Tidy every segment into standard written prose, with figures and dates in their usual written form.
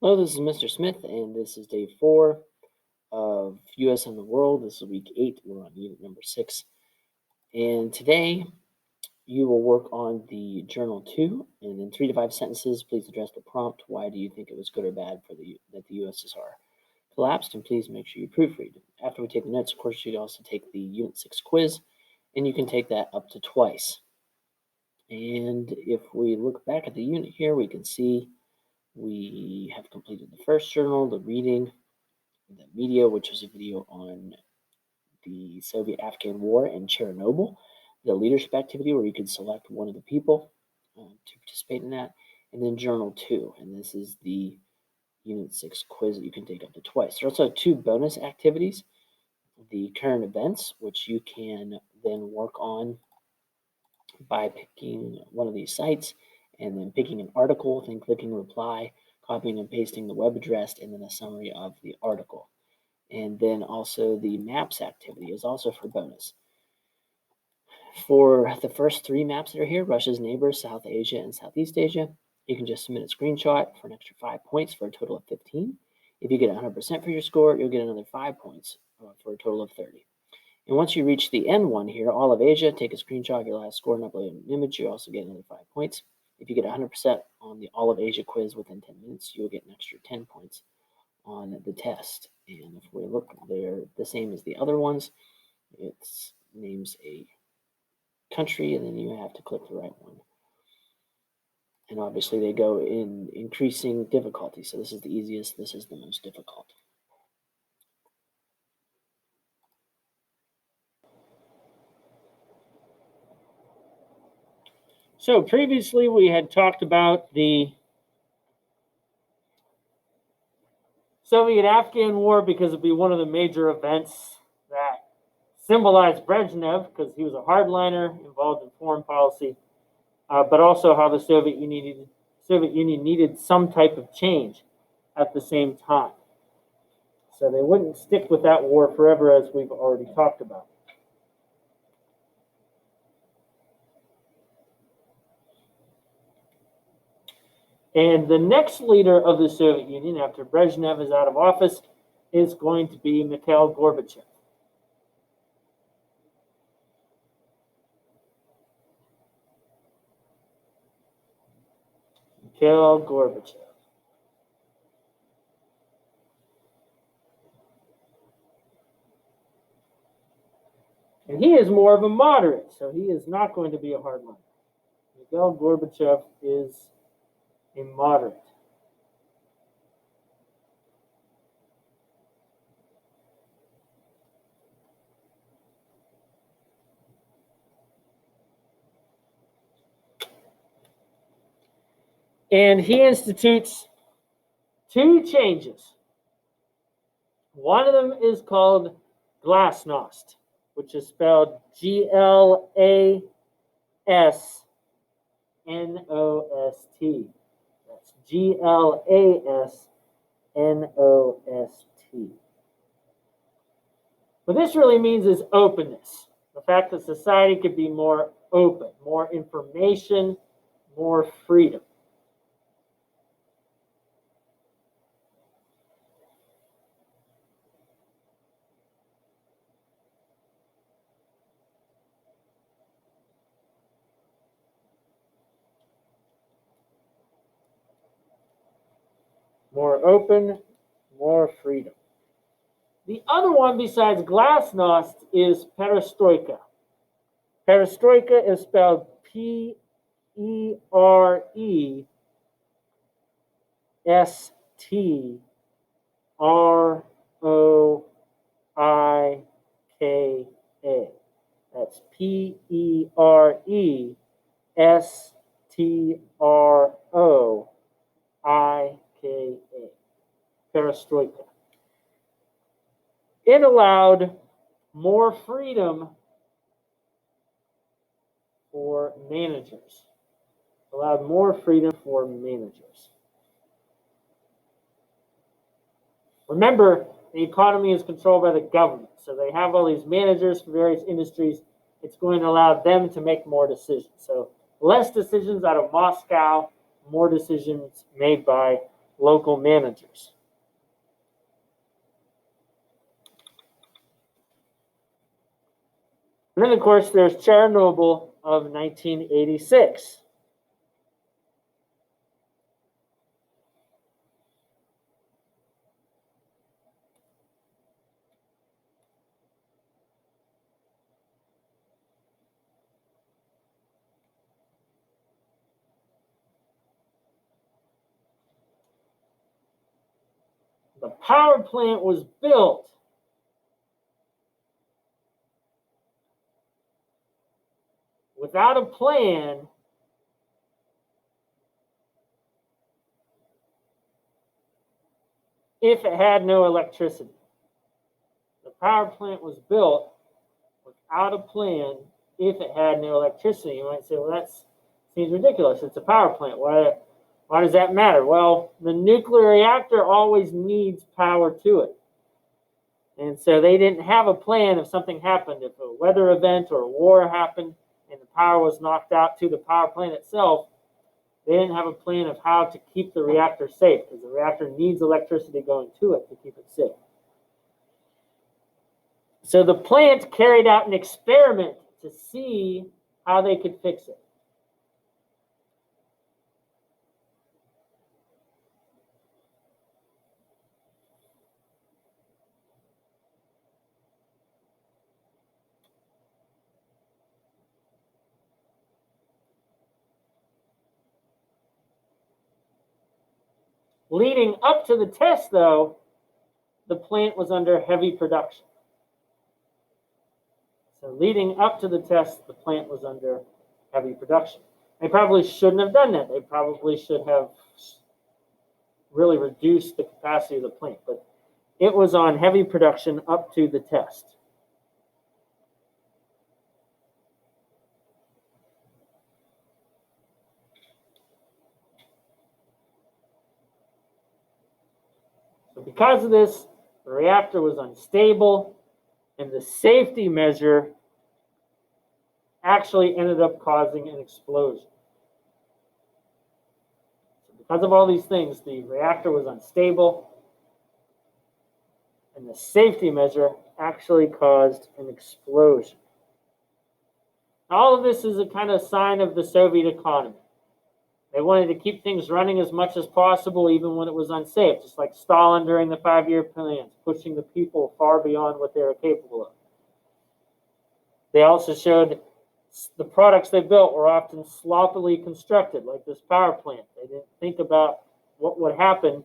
Hello, this is Mr. Smith, and this is day 4 of US and the World. This is week 8. We're on unit number 6. And today you will work on the journal 2, and in 3 to 5 sentences, please address the prompt. Why do you think it was good or bad that the USSR collapsed? And please make sure you proofread. After we take the notes, of course, you can also take the unit 6 quiz, and you can take that up to twice. And if we look back at the unit here, we can see we have completed the first journal, the reading, the media, which is a video on the Soviet-Afghan War and Chernobyl, the leadership activity where you can select one of the people to participate in that, and then Journal 2, and this is the Unit 6 quiz that you can take up to twice. There are also 2 bonus activities, the current events, which you can then work on by picking one of these sites and then picking an article, then clicking reply, copying and pasting the web address, and then a summary of the article. And then also the maps activity is also for bonus. For the first 3 maps that are here, Russia's neighbors, South Asia and Southeast Asia, you can just submit a screenshot for an extra 5 points for a total of 15. If you get 100% for your score, you'll get another 5 points for a total of 30. And once you reach the end one here, all of Asia, take a screenshot of your last score and upload an image. You also get another 5 points. If you get 100% on the all of Asia quiz within 10 minutes, you'll get an extra 10 points on the test. And if we look, they're the same as the other ones. It names a country, and then you have to click the right one. And obviously they go in increasing difficulty. So this is the easiest, this is the most difficult. So previously we had talked about the Soviet-Afghan War because it'd be one of the major events that symbolized Brezhnev because he was a hardliner involved in foreign policy, but also how the Soviet Union needed some type of change at the same time. So they wouldn't stick with that war forever, as we've already talked about. And the next leader of the Soviet Union, after Brezhnev is out of office, is going to be Mikhail Gorbachev. Mikhail Gorbachev. And he is more of a moderate, so he is not going to be a hardliner. Mikhail Gorbachev is a moderate. And he institutes 2 changes. One of them is called glasnost, which is spelled Glassnost. That's Glasnost. What this really means is openness. The fact that society could be more open, more information, more freedom. More open, more freedom. The other one besides glasnost is perestroika. Perestroika is spelled Perestroika. That's Perestroika. Perestroika. It allowed more freedom for managers. Allowed more freedom for managers. Remember, the economy is controlled by the government, so they have all these managers for various industries. It's going to allow them to make more decisions. So less decisions out of Moscow, more decisions made by local managers. And then, of course, there's Chernobyl of 1986. The power plant was built without a plan if it had no electricity. The power plant was built without a plan if it had no electricity. You might say, well, that seems ridiculous. It's a power plant. Why does that matter? Well, the nuclear reactor always needs power to it. And so they didn't have a plan if something happened, if a weather event or a war happened and the power was knocked out to the power plant itself. They didn't have a plan of how to keep the reactor safe because the reactor needs electricity going to it to keep it safe. So the plant carried out an experiment to see how they could fix it. Leading up to the test, though, the plant was under heavy production. So leading up to the test, the plant was under heavy production. They probably shouldn't have done that. They probably should have really reduced the capacity of the plant. But it was on heavy production up to the test. So because of this, the reactor was unstable, and the safety measure actually ended up causing an explosion. So because of all these things, the reactor was unstable, and the safety measure actually caused an explosion. All of this is a kind of sign of the Soviet economy. They wanted to keep things running as much as possible, even when it was unsafe, just like Stalin during the 5-year plans, pushing the people far beyond what they were capable of. They also showed the products they built were often sloppily constructed, like this power plant. They didn't think about what would happen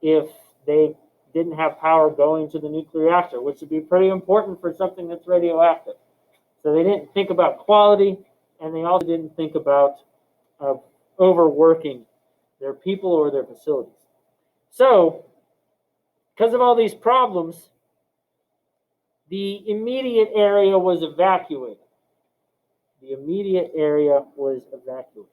if they didn't have power going to the nuclear reactor, which would be pretty important for something that's radioactive. So they didn't think about quality, and they also didn't think about overworking their people or their facilities. So, because of all these problems, the immediate area was evacuated. The immediate area was evacuated.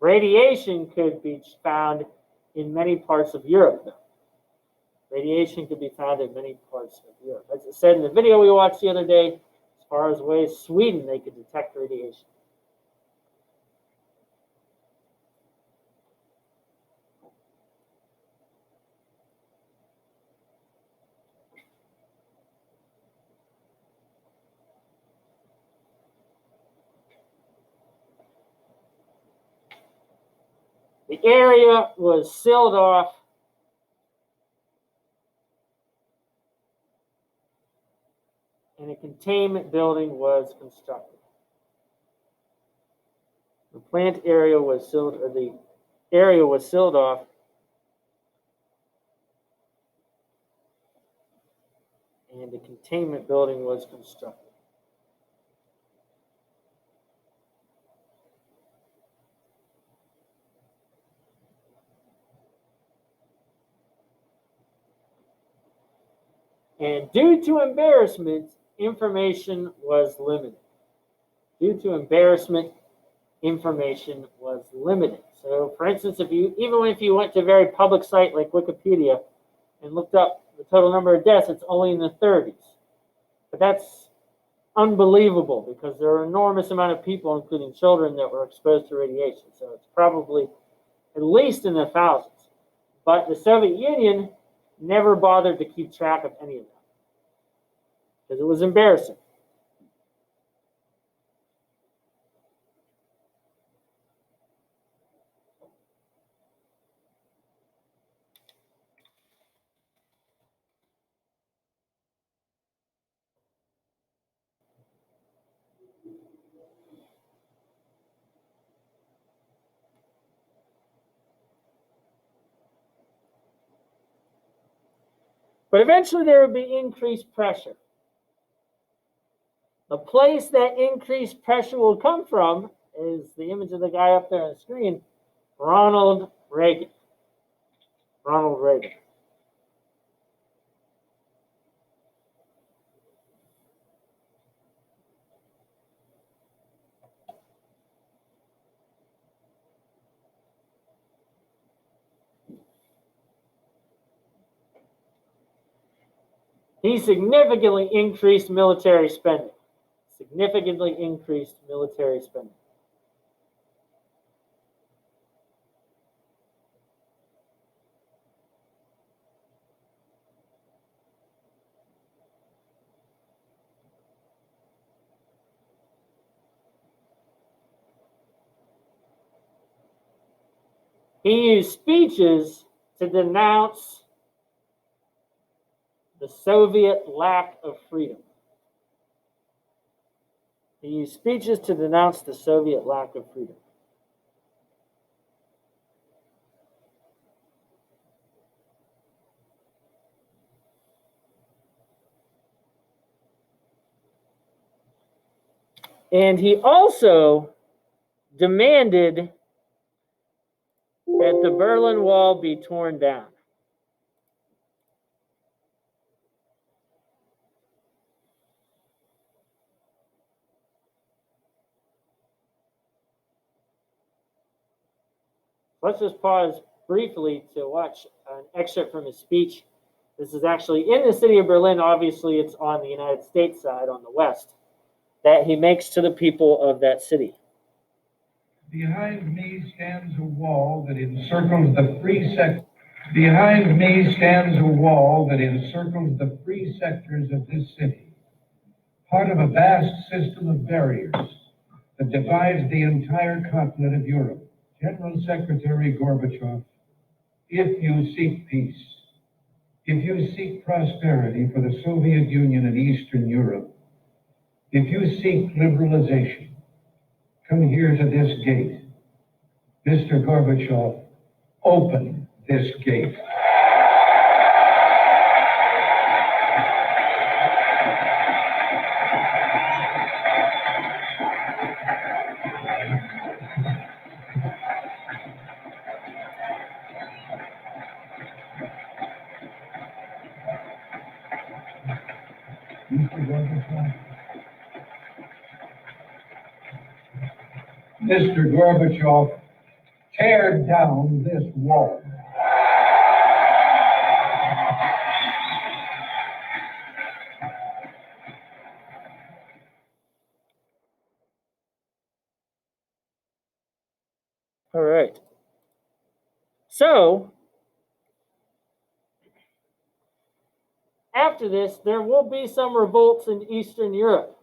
Radiation could be found in many parts of Europe, though. Radiation could be found in many parts of Europe. As I said in the video we watched the other day, as far as away as Sweden, they could detect radiation. The area was sealed off and a containment building was constructed. The plant area was sealed, or the area was sealed off, and a containment building was constructed. And due to embarrassment, information was limited. Due to embarrassment, information was limited. So, for instance, even if you went to a very public site like Wikipedia and looked up the total number of deaths, it's only in the 30s. But that's unbelievable because there are an enormous amount of people, including children, that were exposed to radiation. So it's probably at least in the thousands. But the Soviet Union never bothered to keep track of any of them because it was embarrassing. But eventually there would be increased pressure. The place that increased pressure will come from is the image of the guy up there on the screen, Ronald Reagan. Ronald Reagan. He significantly increased military spending. Significantly increased military spending. He used speeches to denounce the Soviet lack of freedom. He used speeches to denounce the Soviet lack of freedom. And he also demanded that the Berlin Wall be torn down. Let's just pause briefly to watch an excerpt from his speech. This is actually in the city of Berlin. Obviously, it's on the United States side, on the west, that he makes to the people of that city. Behind me stands a wall that encircles the free sector. Behind me stands a wall that encircles the free sectors of this city, part of a vast system of barriers that divides the entire continent of Europe. General Secretary Gorbachev, if you seek peace, if you seek prosperity for the Soviet Union and Eastern Europe, if you seek liberalization, come here to this gate. Mr. Gorbachev, open this gate. Mr. Gorbachev, tear down this wall. All right. So, after this, there will be some revolts in Eastern Europe.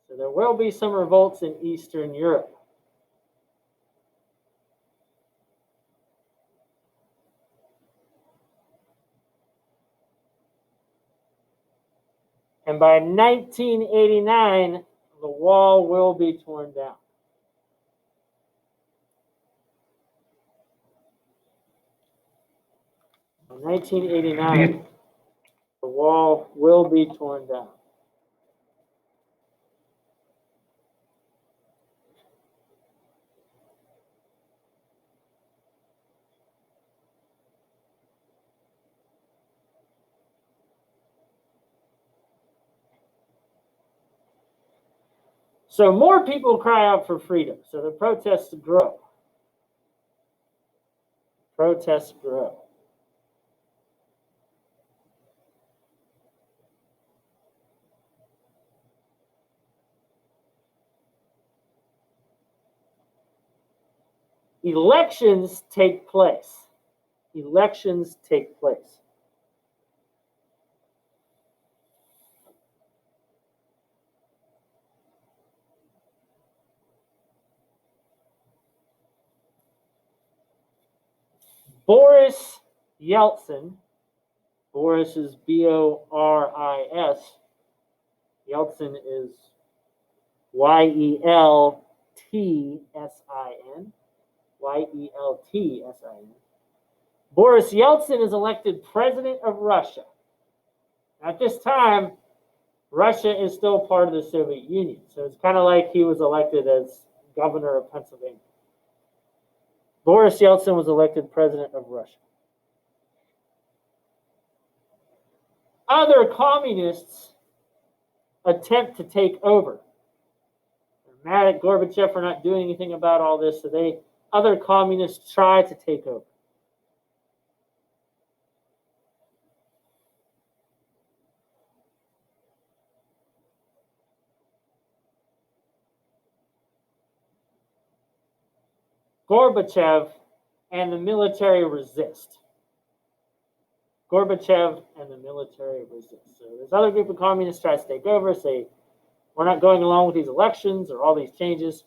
So there will be some revolts in Eastern Europe. And by 1989, the wall will be torn down. In 1989, the wall will be torn down. So more people cry out for freedom. So the protests grow. Protests grow. Elections take place. Elections take place. Boris Yeltsin, Boris is Boris, Yeltsin is Yeltsin, Yeltsin. Boris Yeltsin is elected president of Russia. At this time, Russia is still part of the Soviet Union, so it's kind of like he was elected as governor of Pennsylvania. Boris Yeltsin was elected president of Russia. Other communists attempt to take over. They're mad at Gorbachev for not doing anything about all this, so other communists try to take over. Gorbachev and the military resist. Gorbachev and the military resist. So this other group of communists tries to take over, say, we're not going along with these elections or all these changes,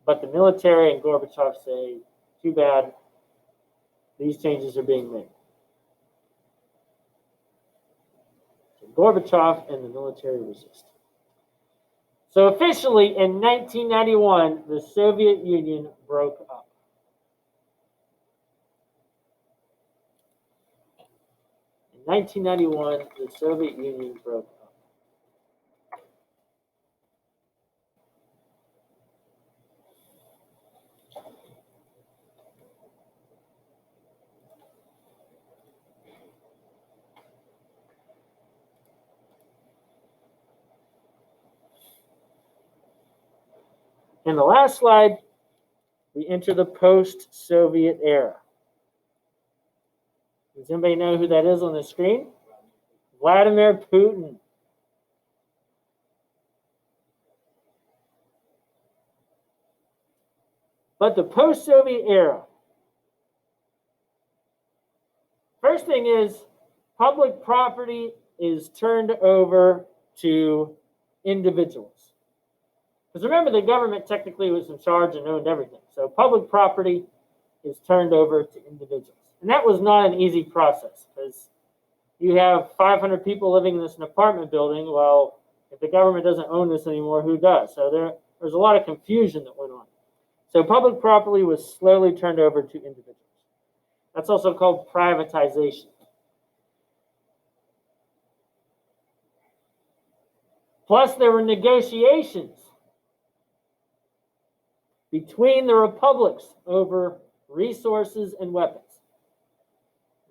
but the military and Gorbachev say, too bad, these changes are being made. So Gorbachev and the military resist. So officially, in 1991, the Soviet Union broke up. In 1991, the Soviet Union broke up. In the last slide, we enter the post-Soviet era. Does anybody know who that is on the screen? Vladimir Putin. But the post-Soviet era, first thing is public property is turned over to individuals. Because remember, the government technically was in charge and owned everything. So public property is turned over to individuals. And that was not an easy process because you have 500 people living in this apartment building. Well, if the government doesn't own this anymore, who does? So there's a lot of confusion that went on. So public property was slowly turned over to individuals. That's also called privatization. Plus, there were negotiations between the republics over resources and weapons.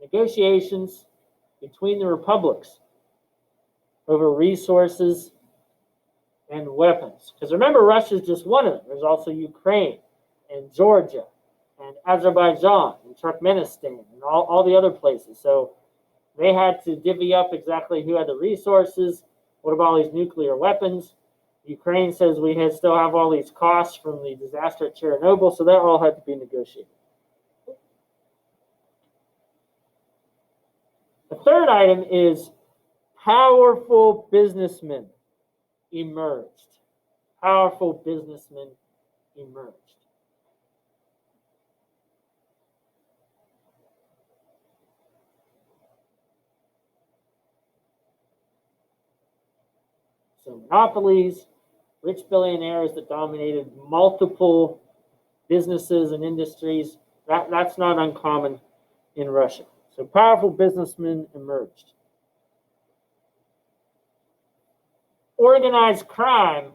Negotiations between the republics over resources and weapons. Because remember, Russia is just one of them. There's also Ukraine and Georgia and Azerbaijan and Turkmenistan and all the other places. So they had to divvy up exactly who had the resources. What about all these nuclear weapons? Ukraine says we still have all these costs from the disaster at Chernobyl, so that all had to be negotiated. The third item is powerful businessmen emerged. Powerful businessmen emerged. So monopolies, rich billionaires that dominated multiple businesses and industries, that's not uncommon in Russia. So powerful businessmen emerged. Organized crime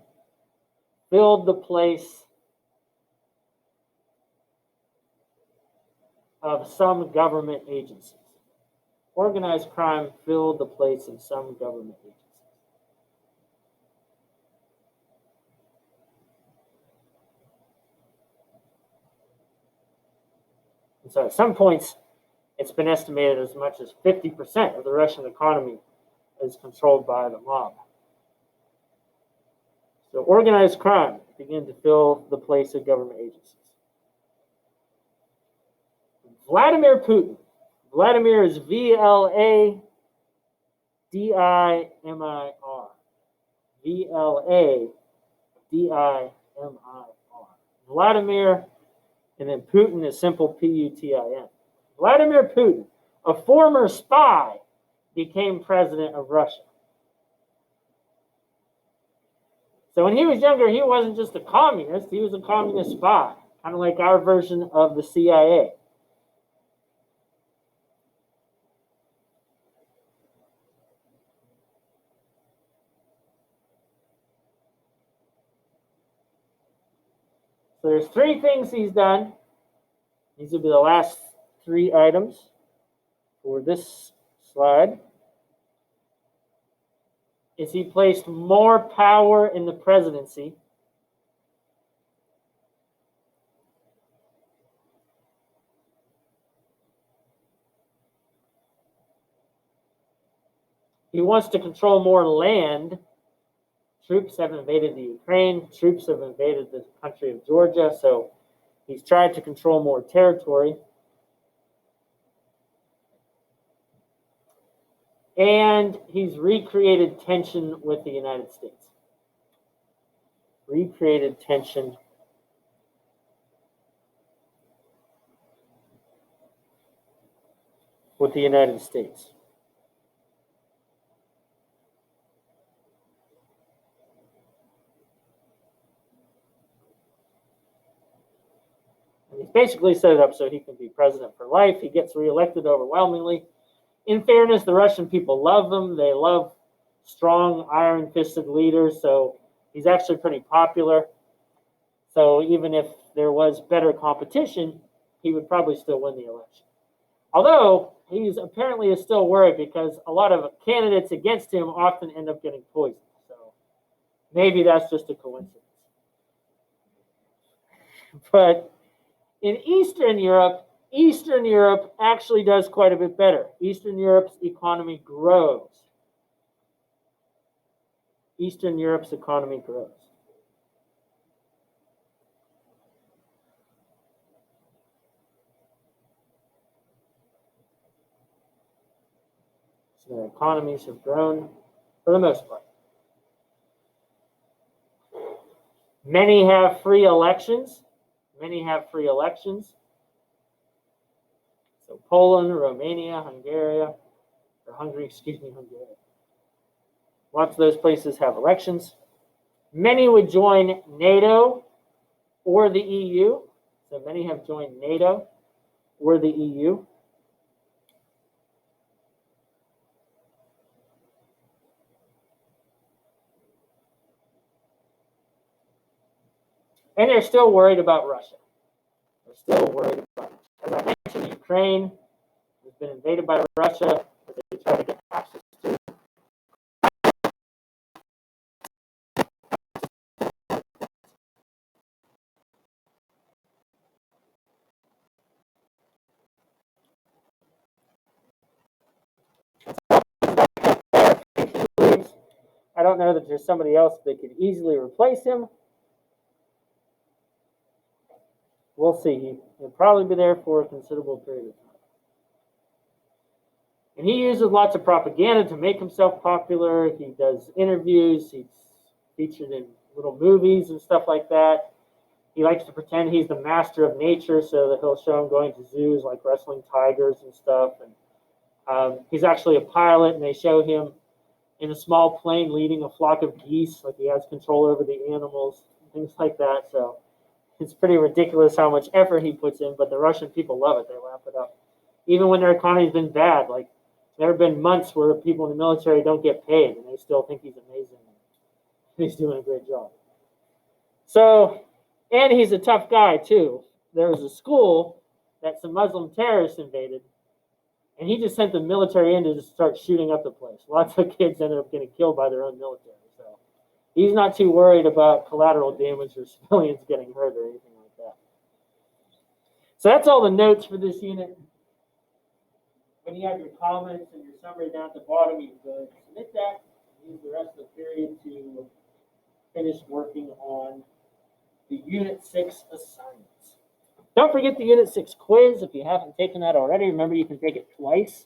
filled the place of some government agencies. Organized crime filled the place of some government agencies. so at some points, it's been estimated as much as 50% of the Russian economy is controlled by the mob. So organized crime began to fill the place of government agencies. Vladimir Putin. Vladimir is Vladimir. Vladimir. Vladimir, and then Putin is simple Putin. Vladimir Putin, a former spy, became president of Russia. So when he was younger, he wasn't just a communist, he was a communist spy, kind of like our version of the CIA. So there's 3 things he's done. These will be the last 3 items for this slide. Is he placed more power in the presidency. He wants to control more land. Troops have invaded the Ukraine. Troops have invaded the country of Georgia. So he's tried to control more territory. And he's recreated tension with the United States. Recreated tension with the United States. And he's basically set it up so he can be president for life. He gets reelected overwhelmingly. In fairness, the Russian people love him. They love strong, iron-fisted leaders, so he's actually pretty popular. So even if there was better competition, he would probably still win the election. Although, he's apparently is still worried because a lot of candidates against him often end up getting poisoned. So maybe that's just a coincidence. But in Eastern Europe actually does quite a bit better. Eastern Europe's economy grows. Eastern Europe's economy grows. So their economies have grown for the most part. Many have free elections. So Poland, Romania, Hungary. Lots of those places have elections. Many would join NATO or the EU. So many have joined NATO or the EU. And they're still worried about Russia. As I mentioned, Ukraine has been invaded by Russia. They try to get access to. I don't know that there's somebody else that could easily replace him. We'll see. He'll probably be there for a considerable period of time. And he uses lots of propaganda to make himself popular. He does interviews. He's featured in little movies and stuff like that. He likes to pretend he's the master of nature so that he'll show him going to zoos like wrestling tigers and stuff. And he's actually a pilot, and they show him in a small plane leading a flock of geese, like he has control over the animals, things like that. So it's pretty ridiculous how much effort he puts in, but the Russian people love it. They lap it up. Even when their economy's been bad, like there have been months where people in the military don't get paid, and they still think he's amazing. He's doing a great job. So, and he's a tough guy, too. There was a school that some Muslim terrorists invaded, and he just sent the military in to just start shooting up the place. Lots of kids ended up getting killed by their own military. So he's not too worried about collateral damage or civilians getting hurt or anything like that. So that's all the notes for this unit. When you have your comments and your summary down at the bottom, you can submit that. Use the rest of the period to finish working on the Unit 6 assignments. Don't forget the Unit 6 quiz if you haven't taken that already. Remember, you can take it twice.